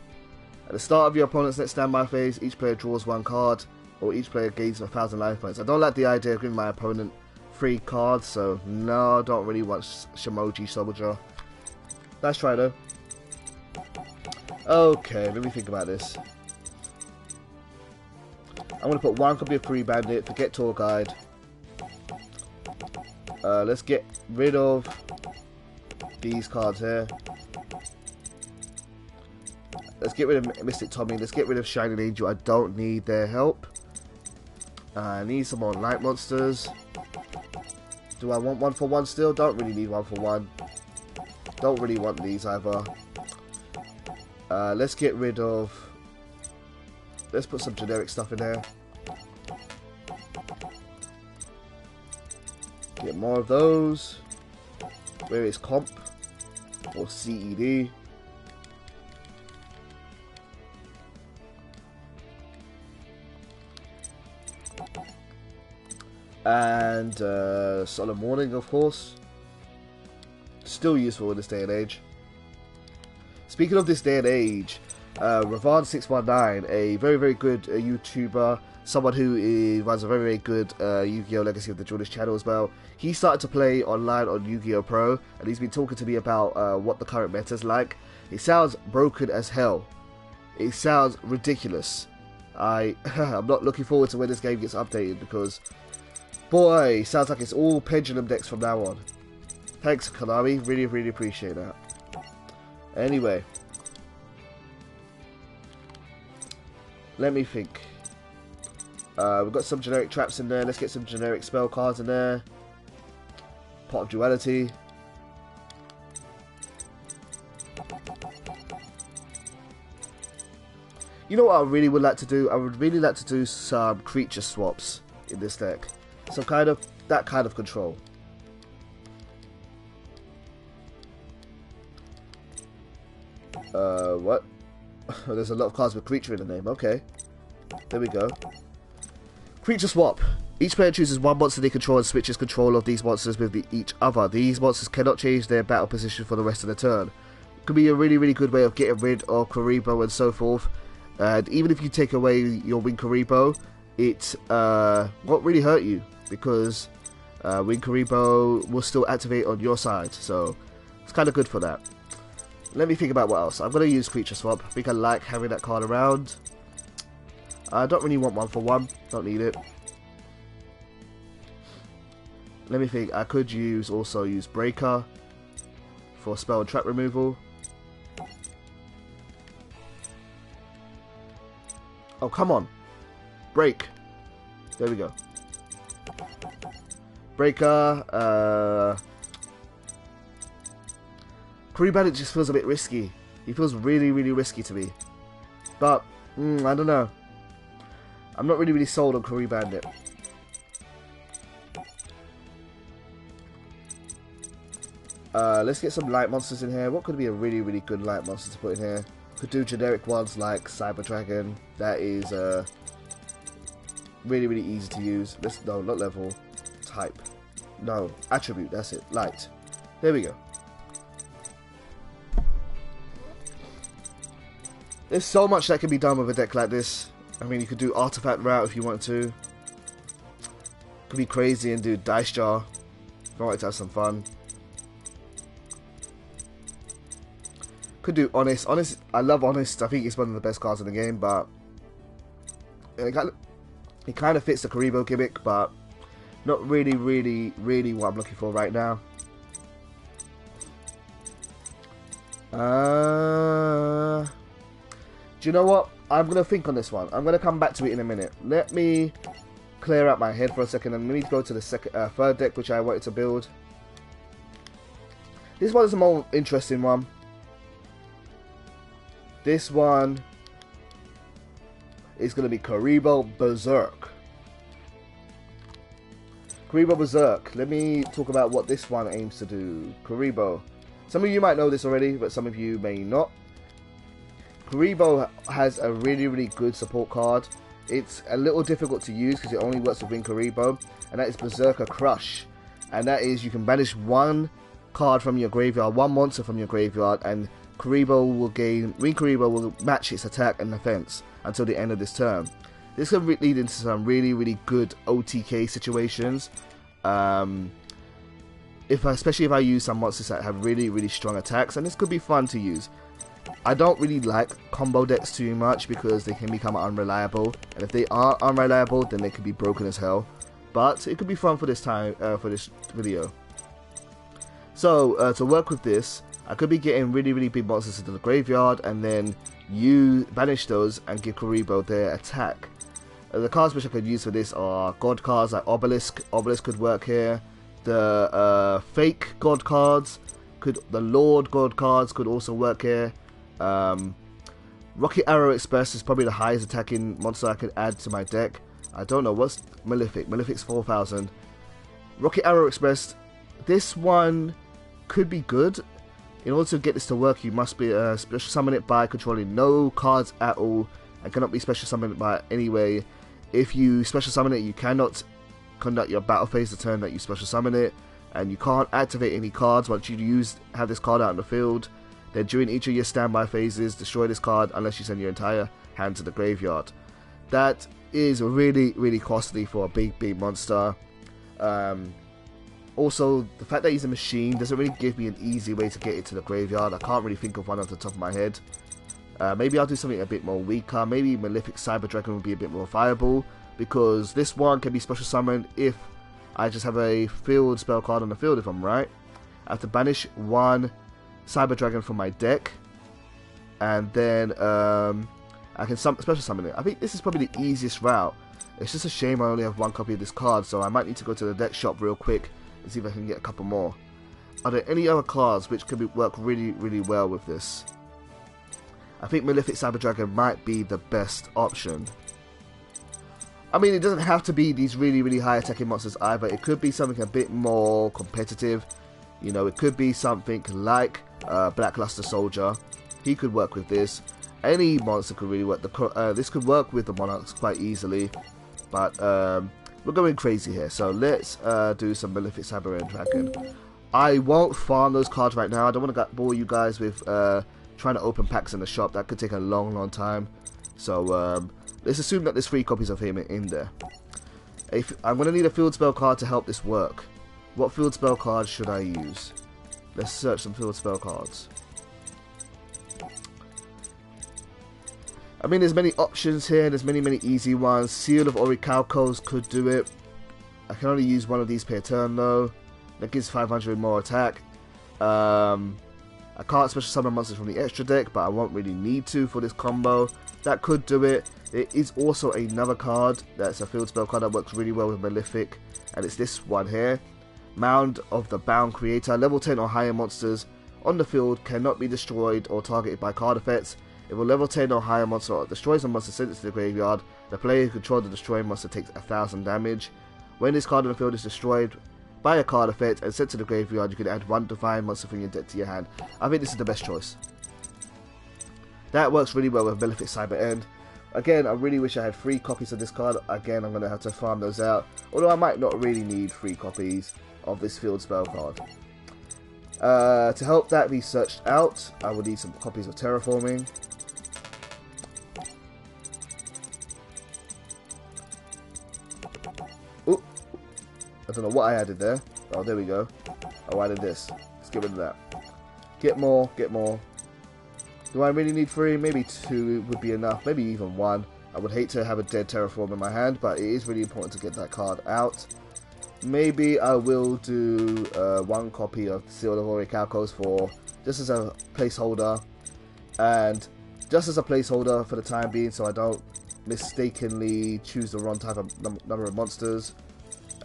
At the start of your opponent's next standby phase, each player draws 1 card, or each player gains 1,000 life points. I don't like the idea of giving my opponent 3 cards, so no, I don't really want Shamoji Soldier. Let's try though. Okay, let me think about this. I'm going to put 1 copy of Free Bandit, forget Tour Guide. Let's get rid of these cards here. Let's get rid of Mystic Tommy. Let's get rid of Shining Angel. I don't need their help. I need some more light monsters. Do I want 1-for-1 still? Don't really need 1-for-1. Don't really want these either. Let's get rid of... Let's put some generic stuff in there. Get more of those. Where is Comp? Or CED? And Solemn Warning, of course. Still useful in this day and age. Speaking of this day and age, Ravan619, a very, very good YouTuber, someone who runs a very, very good Yu-Gi-Oh! Legacy of the Duelist channel as well. He started to play online on Yu-Gi-Oh! Pro, and he's been talking to me about what the current meta is like. It sounds broken as hell. It sounds ridiculous. I'm not looking forward to when this game gets updated, because, boy, sounds like it's all pendulum decks from now on. Thanks, Konami. Really, really appreciate that. Anyway. Let me think. We've got some generic traps in there. Let's get some generic spell cards in there. Pot of Duality. You know what I really would like to do? I would really like to do some creature swaps in this deck. Some kind of, that kind of control. What? There's a lot of cards with creature in the name. Okay. There we go. Creature swap. Each player chooses one monster they control and switches control of these monsters with each other. These monsters cannot change their battle position for the rest of the turn. Could be a really, really good way of getting rid of Kuriboh and so forth. And even if you take away your Wing Kuriboh, it won't really hurt you, because Wing Kuriboh will still activate on your side. So it's kind of good for that. Let me think about what else. I'm going to use Creature Swap. I think I like having that card around. I don't really want 1-for-1. Don't need it. Let me think. I could also use Breaker for spell and trap removal. Oh, come on. Break. There we go. Breaker. Kuriboh just feels a bit risky. He feels really, really risky to me. But, I don't know. I'm not really sold on Kuriboh. Let's get some light monsters in here. What could be a really, really good light monster to put in here? Could do generic ones like Cyber Dragon. That is really, really easy to use. No, not level. Type. No, attribute. That's it. Light. There we go. There's so much that can be done with a deck like this. I mean, you could do Artifact Route if you want to. Could be crazy and do Dice Jar if you wanted to have some fun. Could do Honest. Honest, I love Honest. I think it's one of the best cards in the game, but it kind of fits the Kuriboh gimmick, but not really what I'm looking for right now. Do you know what? I'm going to think on this one. I'm going to come back to it in a minute. Let me clear out my head for a second and let me go to the third deck which I wanted to build. This one is a more interesting one. This one is going to be Kuriboh Berserk. Kuriboh Berserk. Let me talk about what this one aims to do. Kuriboh. Some of you might know this already, but some of you may not. Kuriboh has a really, really good support card. It's a little difficult to use because it only works with Wing Kuriboh, and that is Berserker Crush. And that is, you can banish one card from your graveyard, one monster from your graveyard, and Wing Kuriboh will match its attack and defense until the end of this turn. This can lead into some really, really good OTK situations. Especially if I use some monsters that have really, really strong attacks, and this could be fun to use. I don't really like combo decks too much because they can become unreliable, and if they are unreliable, then they could be broken as hell. But it could be fun for this time, for this video. So to work with this, I could be getting really, really big monsters into the graveyard, and then you banish those and give Kuriboh their attack. The cards which I could use for this are God cards like Obelisk. Obelisk could work here. The fake God cards, the Lord God cards could also work here. Rocket Arrow Express is probably the highest attacking monster I could add to my deck. I don't know, what's Malefic? Malefic's 4,000. Rocket Arrow Express, this one could be good. In order to get this to work, you must be special summon it by controlling no cards at all, and cannot be special summoned by anyway. If you special summon it, you cannot conduct your battle phase the turn that you special summon it, and you can't activate any cards once you have this card out in the field. Then during each of your standby phases, destroy this card unless you send your entire hand to the graveyard. That is really, really costly for a big monster. Also, the fact that he's a machine doesn't really give me an easy way to get into the graveyard. I can't really think of one off the top of my head. Maybe I'll do something a bit more weaker. Maybe Malefic Cyber Dragon would be a bit more viable, because this one can be special summoned if I just have a field spell card on the field, if I'm right. I have to banish one Cyber Dragon from my deck, and then I can special summon it. I think this is probably the easiest route. It's just a shame I only have one copy of this card, so I might need to go to the deck shop real quick and see if I can get a couple more. Are there any other cards which could work really, really well with this? I think Malefic Cyber Dragon might be the best option. I mean, it doesn't have to be these really, really high attacking monsters either. It could be something a bit more competitive. You know, it could be something like Blackluster Soldier. He could work with this. Any monster could really work. This could work with the Monarchs quite easily. But we're going crazy here. So let's do some Malefic Cyber Dragon. I won't farm those cards right now. I don't want to bore you guys with trying to open packs in the shop. That could take a long time. So let's assume that there's 3 copies of him in there. I'm going to need a field spell card to help this work. What field spell cards should I use? Let's search some field spell cards. I mean, there's many options here. There's many easy ones. Seal of Orichalcos could do it. I can only use one of these per turn though. That gives 500 more attack. I can't special summon monsters from the extra deck, but I won't really need to for this combo. That could do it. There is also another card that's a field spell card that works really well with Malefic, and it's this one here. Mound of the Bound Creator. Level 10 or higher monsters on the field cannot be destroyed or targeted by card effects. If a level 10 or higher monster destroys a monster sent it to the graveyard, the player who controls the destroying monster takes 1000 damage. When this card on the field is destroyed by a card effect and sent to the graveyard, you can add 1 divine monster from your deck to your hand. I think this is the best choice. That works really well with Malefic Cyber End. Again, I really wish I had 3 copies of this card. Again, I'm going to have to farm those out. Although I might not really need 3 copies of this field spell card. To help that be searched out, I will need some copies of Terraforming. Ooh, I don't know what I added there. Oh, there we go. Oh, I added this. Let's get rid of that. Get more, get more. Do I really need 3? Maybe 2 would be enough. Maybe even 1. I would hate to have a dead Terraform in my hand, but it is really important to get that card out. Maybe I will do 1 copy of Seal of Orichalcos for just as a placeholder, and just as a placeholder for the time being, so I don't mistakenly choose the wrong type of number of monsters.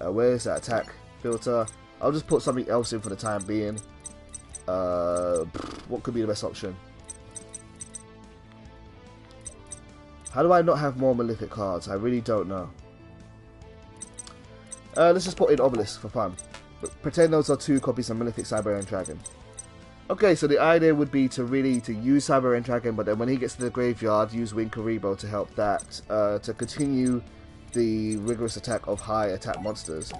Where's that attack filter? I'll just put something else in for the time being. What could be the best option? How do I not have more Malefic cards? I really don't know. Let's just put in Obelisk for fun. Pretend those are 2 copies of Malefic Cyber End Dragon. Okay, so the idea would be to use Cyber End Dragon, but then when he gets to the graveyard, use Wing Kuriboh to help that, to continue the rigorous attack of high attack monsters.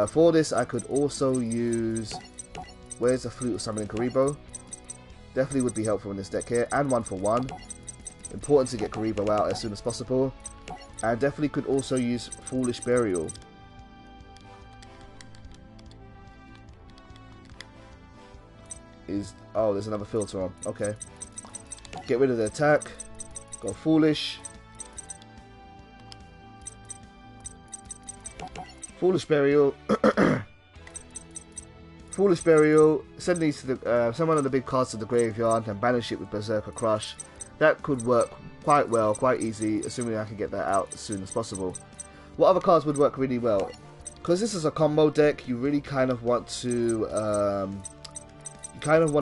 For this, I could also use... Where's the Flute of Summoning Kuriboh? Definitely would be helpful in this deck here, and 1 for 1. Important to get Kuriboh out as soon as possible. And definitely could also use Foolish Burial. Oh, there's another filter on. Okay. Get rid of the attack. Go Foolish. Foolish Burial. Foolish Burial. Send these to the send one of the big cards to the graveyard and banish it with Berserker Crush. That could work quite well, quite easy, assuming I can get that out as soon as possible. What other cards would work really well? Because this is a combo deck, you really kind of want to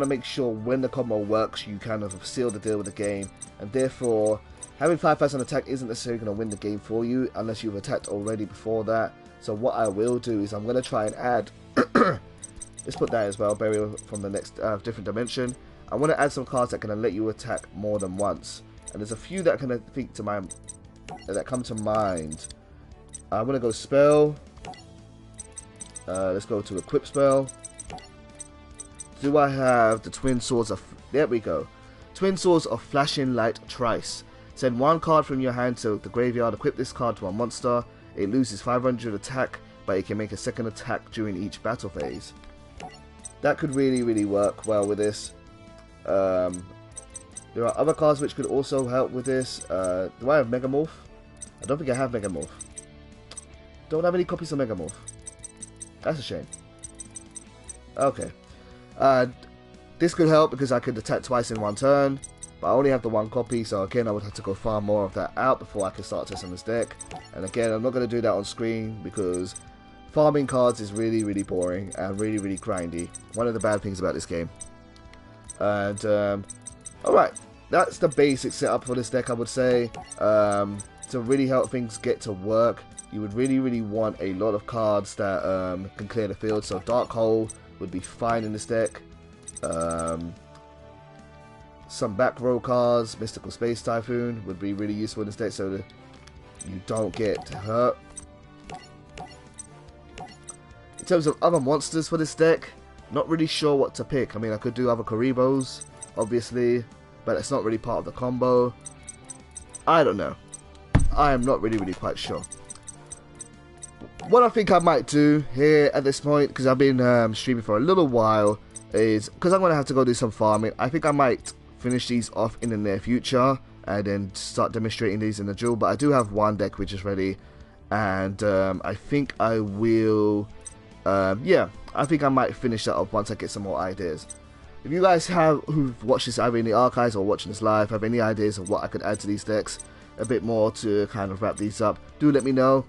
make sure when the combo works, you kind of seal the deal with the game, and therefore having 5,000 attack isn't necessarily going to win the game for you unless you've attacked already before that. So what I will do is I'm going to try and add let's put that as well, Burial from the next different dimension. I want to add some cards that can let you attack more than once, and there's a few that can think to my that come to mind. I'm going to go spell. Let's go to equip spell. Do I have the Twin Swords of... There we go. Twin Swords of Flashing Light Trice. Send one card from your hand to the graveyard, equip this card to a monster. It loses 500 attack, but it can make a second attack during each battle phase. That could really work well with this. There are other cards which could also help with this. Do I have Megamorph? I don't think I have Megamorph. Don't have any copies of Megamorph. That's a shame. Okay. This could help because I could attack twice in one turn. But I only have the one copy, so again I would have to go farm more of that out before I can start testing this deck. And again, I'm not going to do that on screen because farming cards is really boring and really grindy. One of the bad things about this game. And alright, that's the basic setup for this deck, I would say. To really help things get to work, you would really want a lot of cards that can clear the field. So Dark Hole would be fine in this deck. Some back row cards, Mystical Space Typhoon would be really useful in this deck so that you don't get hurt. In terms of other monsters for this deck, not really sure what to pick. I mean, I could do other Kuribohs, obviously, but it's not really part of the combo. I don't know. I am not really quite sure. What I think I might do here at this point, because I've been streaming for a little while, is because I'm going to have to go do some farming. I think I might finish these off in the near future and then start demonstrating these in the duel. But I do have one deck which is ready, and I think I will. Yeah, I think I might finish that up once I get some more ideas. If you guys who've watched this either in the archives or watching this live have any ideas of what I could add to these decks, a bit more to kind of wrap these up, do let me know.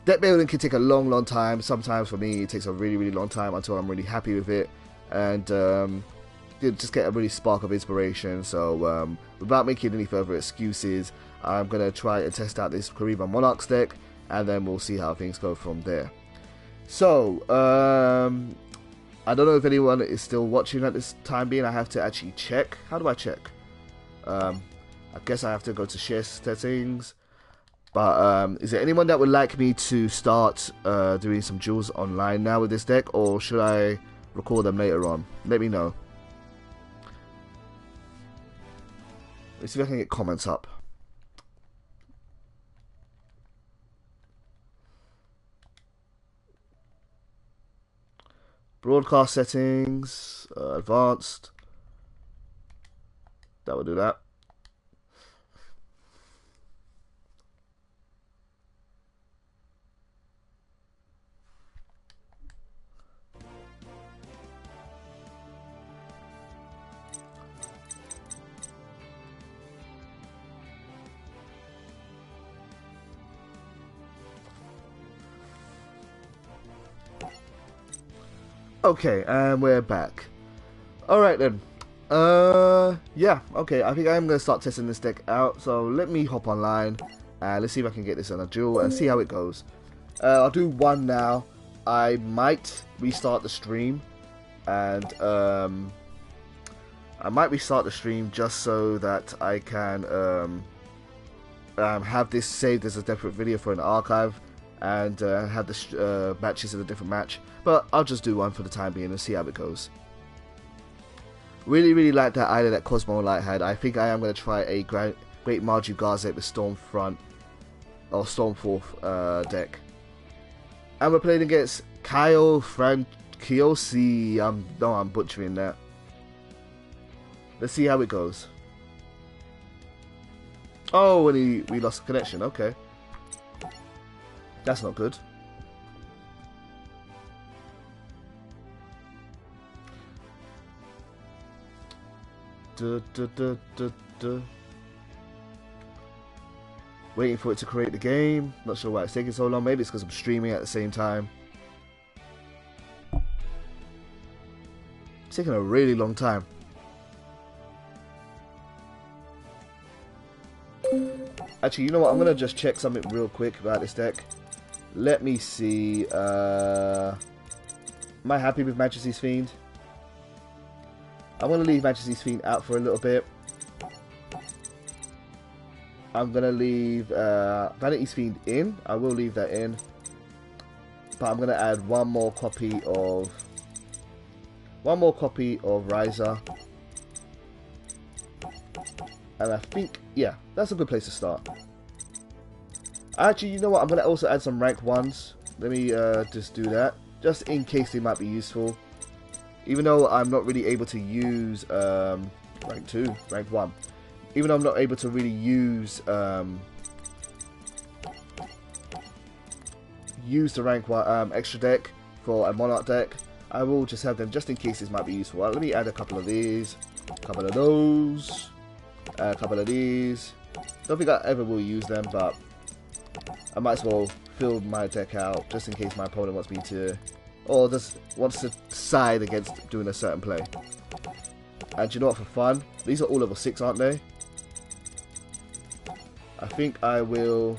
Deck building can take a long time. Sometimes for me it takes a really long time until I'm really happy with it, and just get a really spark of inspiration. So without making any further excuses, I'm gonna try and test out this Kuriboh Monarchs deck, and then we'll see how things go from there. So I don't know if anyone is still watching at this time being. I have to actually check. How do I check? I guess I have to go to share settings. But is there anyone that would like me to start doing some duels online now with this deck, or should I record them later on? Let me know. Let's see if I can get comments up. Broadcast settings, advanced. That will do that. Okay, and we're back. Alright then. Yeah, okay, I think I'm going to start testing this deck out. So let me hop online and let's see if I can get this on a duel and see how it goes. I'll do one now. I might restart the stream, and I might restart the stream just so that I can have this saved as a separate video for an archive, and have the matches in a different match. But I'll just do one for the time being and see how it goes. Really like that idea that Cosmo Light had. I think I am going to try a Great Marju Gazette with Stormfront or Stormforth deck. And we're playing against Kyle Frankee. No, I'm butchering that. Let's see how it goes. Oh, and we lost connection. Okay, that's not good. Waiting for it to create the game. Not sure why it's taking so long. Maybe it's because I'm streaming at the same time. It's taking a really long time. Actually, you know what? I'm gonna just check something real quick about this deck. Let me see. Am I happy with Majesty's Fiend? I'm going to leave Majesty's Fiend out for a little bit. I'm going to leave Vanity's Fiend in. I will leave that in. But I'm going to add one more copy of Riser. And I think, yeah, that's a good place to start. Actually, you know what? I'm going to also add some rank 1s. Let me just do that. Just in case they might be useful. Even though I'm not really able to use rank 2, rank 1. Even though I'm not able to really use the rank 1 extra deck for a Monarch deck, I will just have them just in case this might be useful. Let me add a couple of these, a couple of those, a couple of these. Don't think I ever will use them, but I might as well fill my deck out just in case my opponent wants me to, or just wants to side against doing a certain play. And you know what, for fun, these are all level 6, aren't they? I think I will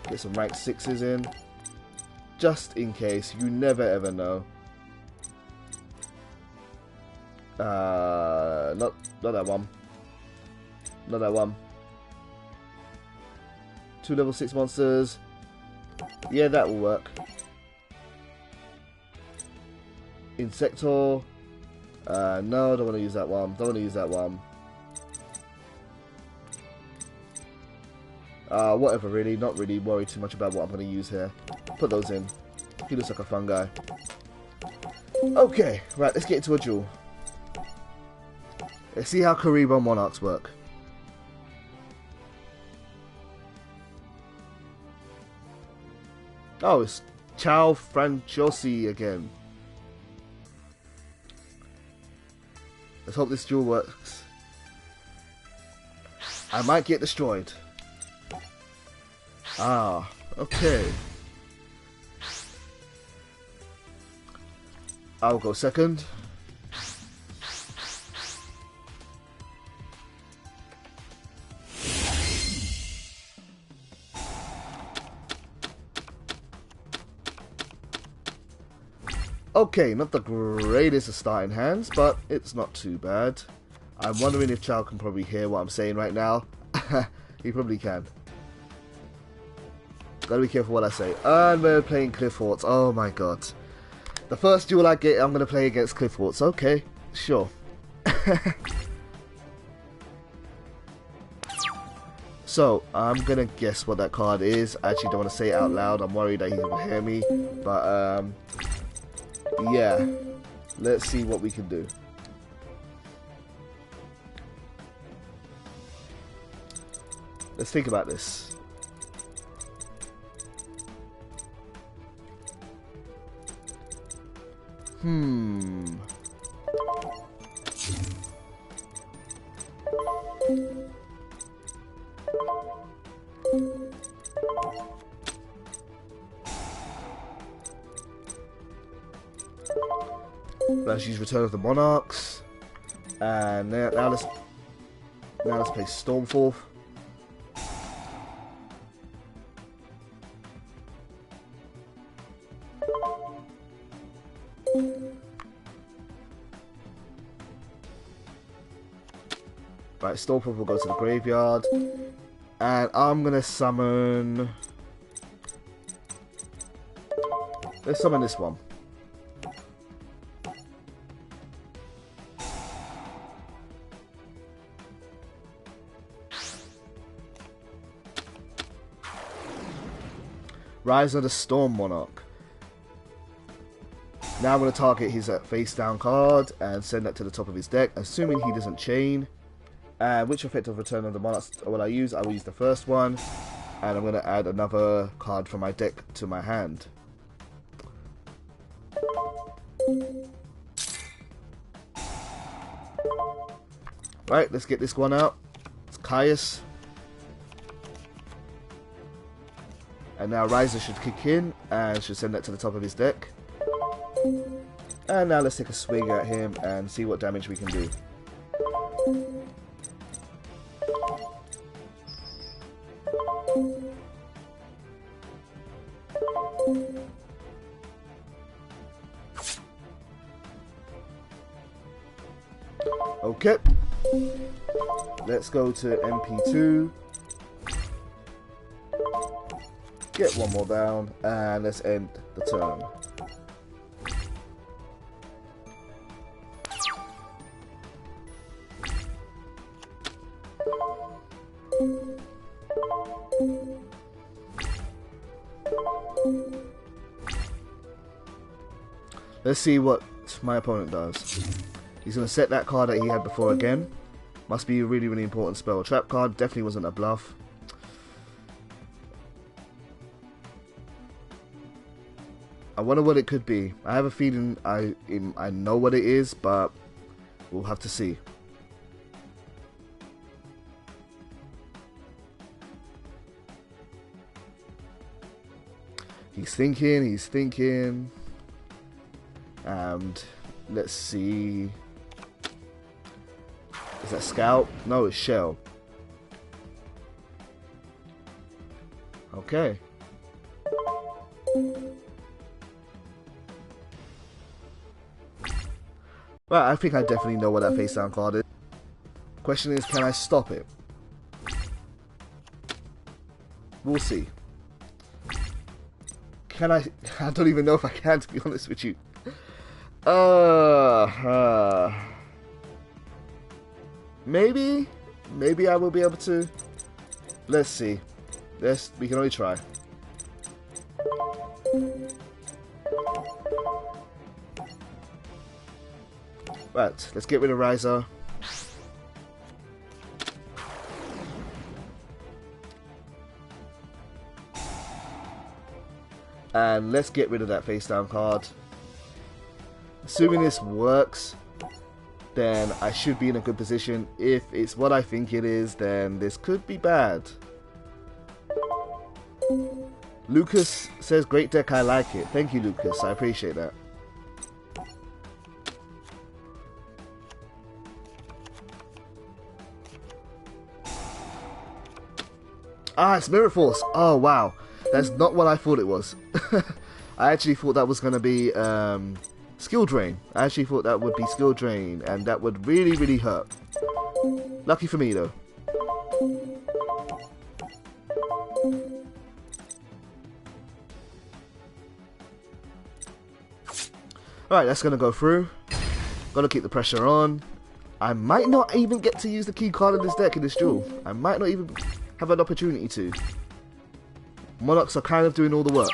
get some rank 6s in, just in case. You never ever know. Not that one. Not that one. 2 level 6 monsters. Yeah, that will work. Insector. No, don't want to use that one. Don't want to use that one. Whatever, really. Not really worried too much about what I'm going to use here. Put those in. He looks like a fun guy. Okay, right, let's get into a duel. Let's see how Kuriboh Monarchs work. Oh, it's Frankee again. Let's hope this duel works. I might get destroyed. Ah, okay. I'll go second. Okay, not the greatest of starting hands, but it's not too bad. I'm wondering if Chow can probably hear what I'm saying right now. He probably can. Gotta be careful what I say. And we're playing Cliffhorts. Oh my god. The first duel I get, I'm gonna play against Cliffhorts. Okay, sure. So, I'm gonna guess what that card is. I actually don't want to say it out loud. I'm worried that he will hear me. But, yeah. Let's see what we can do. Let's think about this. Let's use Return of the Monarchs, and now let's play Stormforth. Right, Stormforth will go to the graveyard, and I'm gonna summon. Let's summon this one. Rise of the Storm Monarch. Now I'm going to target his face down card and send that to the top of his deck, assuming he doesn't chain. And which effect of Return of the Monarchs will I use? I will use the first one, and I'm going to add another card from my deck to my hand. Right, let's get this one out. It's Caius. And now Riser should kick in and should send that to the top of his deck. And now let's take a swing at him and see what damage we can do. Okay. Let's go to MP2. Get one more down, and let's end the turn. Let's see what my opponent does. He's going to set that card that he had before again. Must be a really, really important spell. Trap card definitely wasn't a bluff. I wonder what it could be. I have a feeling I know what it is, but we'll have to see. He's thinking. And let's see. Is that Scout? No, it's Shell. Okay. Right, I think I definitely know what that face down card is. Question is, can I stop it? We'll see. Can I? I don't even know if I can, to be honest with you. Maybe I will be able to. Let's see. We can only try. Right, let's get rid of Riser. And let's get rid of that face down card. Assuming this works, then I should be in a good position. If it's what I think it is, then this could be bad. Lucas says, great deck, I like it. Thank you, Lucas, I appreciate that. Ah, it's Mirror Force. Oh, wow. That's not what I thought it was. I actually thought that was going to be Skill Drain. I actually thought that would be Skill Drain, and that would really, really hurt. Lucky for me, though. Alright, that's going to go through. Got to keep the pressure on. I might not even get to use the key card in this deck in this duel. I might not even have an opportunity to. Monarchs are kind of doing all the work.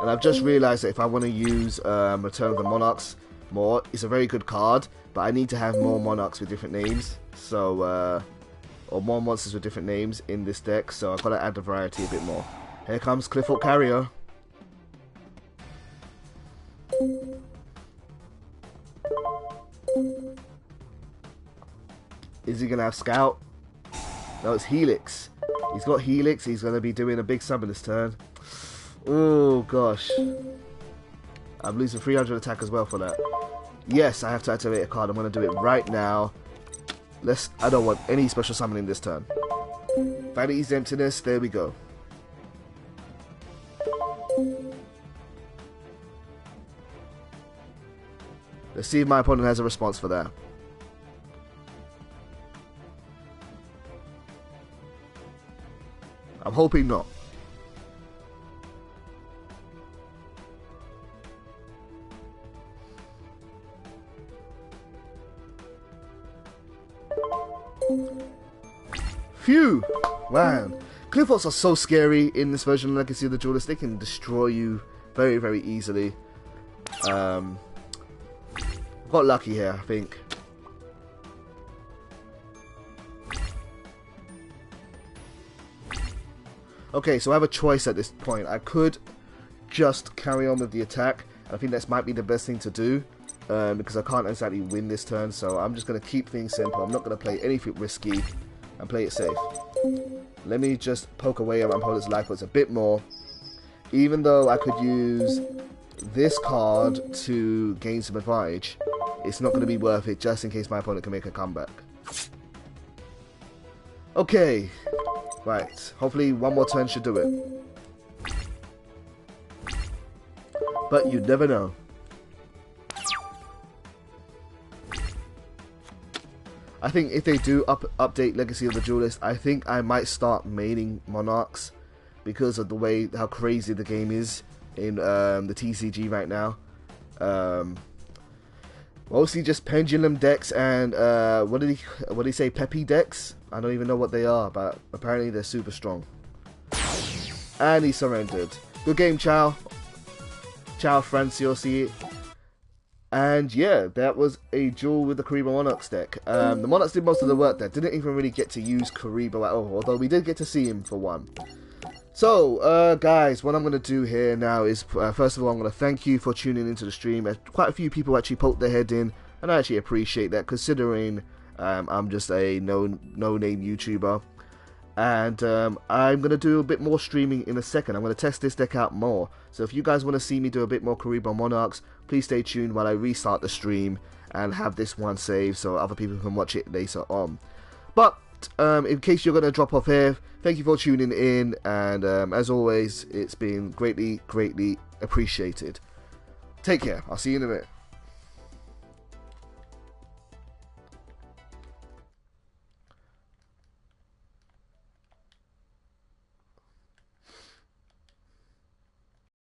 And I've just realised that if I want to use Return of the Monarchs more, it's a very good card, but I need to have more Monarchs with different names. So, or more monsters with different names in this deck, so I've got to add the variety a bit more. Here comes Clifford Carrier. Is he going to have Scout? No, it's Helix. He's got Helix. He's going to be doing a big summon this turn. Oh, gosh. I'm losing 300 attack as well for that. Yes, I have to activate a card. I'm going to do it right now. I don't want any special summoning this turn. Vanity's Emptiness. There we go. Let's see if my opponent has a response for that. I'm hoping not. Phew! Man. Cliffords are so scary in this version of Legacy of the Duelist. They can destroy you very, very easily. Got lucky here, I think. Okay, so I have a choice at this point. I could just carry on with the attack. I think that might be the best thing to do. Because I can't exactly win this turn. So I'm just going to keep things simple. I'm not going to play anything risky. And play it safe. Let me just poke away at my opponent's life points a bit more. Even though I could use this card to gain some advantage, it's not going to be worth it just in case my opponent can make a comeback. Okay. Right. Hopefully one more turn should do it. But you never know. I think if they do update Legacy of the Duelist, I think I might start maining Monarchs because of the way how crazy the game is in the TCG right now. Mostly just pendulum decks and what did he say? Peppy decks? I don't even know what they are, but apparently they're super strong. And he surrendered. Good game, Chow. Ciao, Franciosi. And yeah, that was a duel with the Kuriboh Monarchs deck. The Monarchs did most of the work there. Didn't even really get to use Kuriboh at all, although we did get to see him for one. So, guys, what I'm going to do here now is, first of all, I'm going to thank you for tuning into the stream. Quite a few people actually poked their head in, and I actually appreciate that, considering I'm just a no-name YouTuber. And I'm going to do a bit more streaming in a second. I'm going to test this deck out more. So if you guys want to see me do a bit more Kuriboh Monarchs, please stay tuned while I restart the stream and have this one saved so other people can watch it later on. But in case you're going to drop off here, thank you for tuning in. And as always, it's been greatly, greatly appreciated. Take care. I'll see you in a bit.